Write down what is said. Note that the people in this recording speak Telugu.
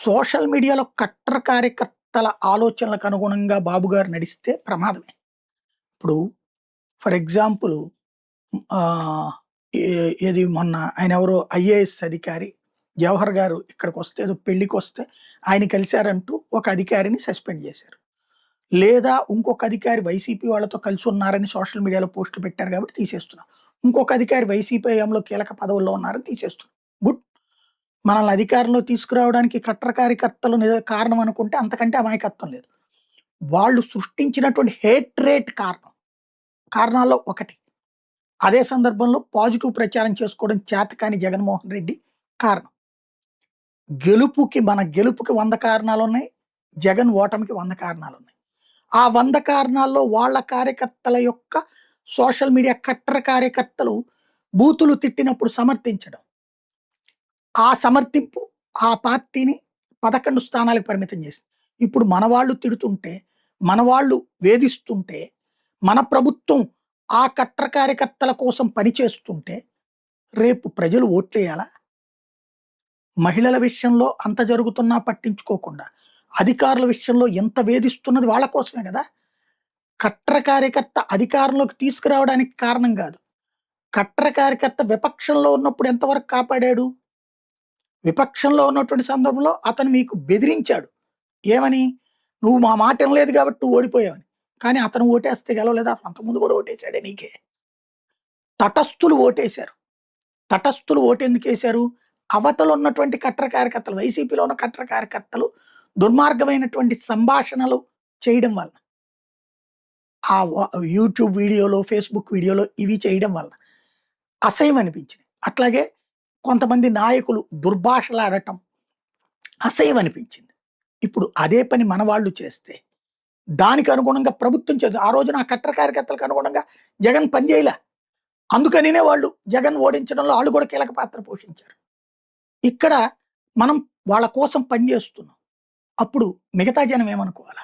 సోషల్ మీడియాలో కట్టర్ కార్యకర్తల ఆలోచనలకు అనుగుణంగా బాబు గారు నడిస్తే ప్రమాదమే. ఇప్పుడు ఫర్ ఎగ్జాంపుల్ ఆహ్, ఏది మొన్న ఆయనెవరో ఐఏఎస్ అధికారి జవహర్ గారు ఇక్కడికొస్తే ఏదో పెళ్ళికొస్తే ఆయన కలిసారంటూ ఒక అధికారిని సస్పెండ్ చేశారు. లేదా ఇంకొక అధికారి వైసీపీ వాళ్ళతో కలిసి ఉన్నారని సోషల్ మీడియాలో పోస్టులు పెట్టారు కాబట్టి తీసేస్తున్నాం. ఇంకొక అధికారి వైసీపీ హయాంలో కీలక పదవుల్లో ఉన్నారని తీసేస్తున్నాం. గుడ్. మనల్ని అధికారంలో తీసుకురావడానికి కట్టర్ కార్యకర్తలు కారణం అనుకుంటే అంతకంటే అమాయకత్వం లేదు. వాళ్ళు సృష్టించినటువంటి హేట్రేట్ కారణాల్లో ఒకటి. అదే సందర్భంలో పాజిటివ్ ప్రచారం చేసుకోవడం చేతకాని జగన్మోహన్ రెడ్డి కారణం. మన గెలుపుకి 100 కారణాలున్నాయి. జగన్ ఓటమికి 100 కారణాలున్నాయి. ఆ 100 కారణాల్లో వాళ్ళ కార్యకర్తల యొక్క సోషల్ మీడియా కట్టర్ కార్యకర్తలు బూతులు తిట్టినప్పుడు సమర్థించడం. ఆ సమర్థింపు ఆ పార్టీని 11 స్థానాలకు పరిమితం చేసింది. ఇప్పుడు మనవాళ్ళు తిడుతుంటే, మనవాళ్ళు వేధిస్తుంటే, మన ప్రభుత్వం ఆ కట్టర్ కార్యకర్తల కోసం పనిచేస్తుంటే, రేపు ప్రజలు ఓట్లేయాలా? మహిళల విషయంలో అంత జరుగుతున్నా పట్టించుకోకుండా, అధికారుల విషయంలో ఎంత వేధిస్తున్నది వాళ్ళ కోసమే కదా! కట్టర్ కార్యకర్త అధికారంలోకి తీసుకురావడానికి కారణం కాదు. కట్టర్ కార్యకర్త విపక్షంలో ఉన్నప్పుడు ఎంతవరకు కాపాడాడు? విపక్షంలో ఉన్నటువంటి సందర్భంలో అతను మీకు బెదిరించాడు. ఏమని? "నువ్వు మా మాట వినలేదు కాబట్టి నువ్వు ఓడిపోయావని." కానీ అతను ఓటేస్తే గెలవలేదా? అసలు అంతకుముందు కూడా ఓటేసాడే నీకే. తటస్థులు ఓటేశారు. తటస్థులు ఓటెందుకేశారు? అవతల ఉన్నటువంటి కట్టర్ కార్యకర్తలు, వైసీపీలో ఉన్న కట్టర్ కార్యకర్తలు దుర్మార్గమైనటువంటి సంభాషణలు చేయడం వల్ల. ఆ యూట్యూబ్ వీడియోలో, ఫేస్‌బుక్ వీడియోలో ఇవి చేయడం వల్ల అసహ్యం అనిపించింది. అట్లాగే కొంతమంది నాయకులు దుర్భాషలాడటం అసహ్యం అనిపించింది. ఇప్పుడు అదే పని మన వాళ్ళు చేస్తే, దానికి అనుగుణంగా ప్రభుత్వం ఆ రోజున ఆ కట్టర్ కార్యకర్తలకు అనుగుణంగా జగన్ పనిచేయలే. అందుకనినే వాళ్ళు జగన్ ఓడించడంలో ఆళ్ళు కూడా కీలక పాత్ర పోషించారు. ఇక్కడ మనం వాళ్ళ కోసం పనిచేస్తున్నాం. అప్పుడు మిగతా జనం ఏమనుకోవాలా?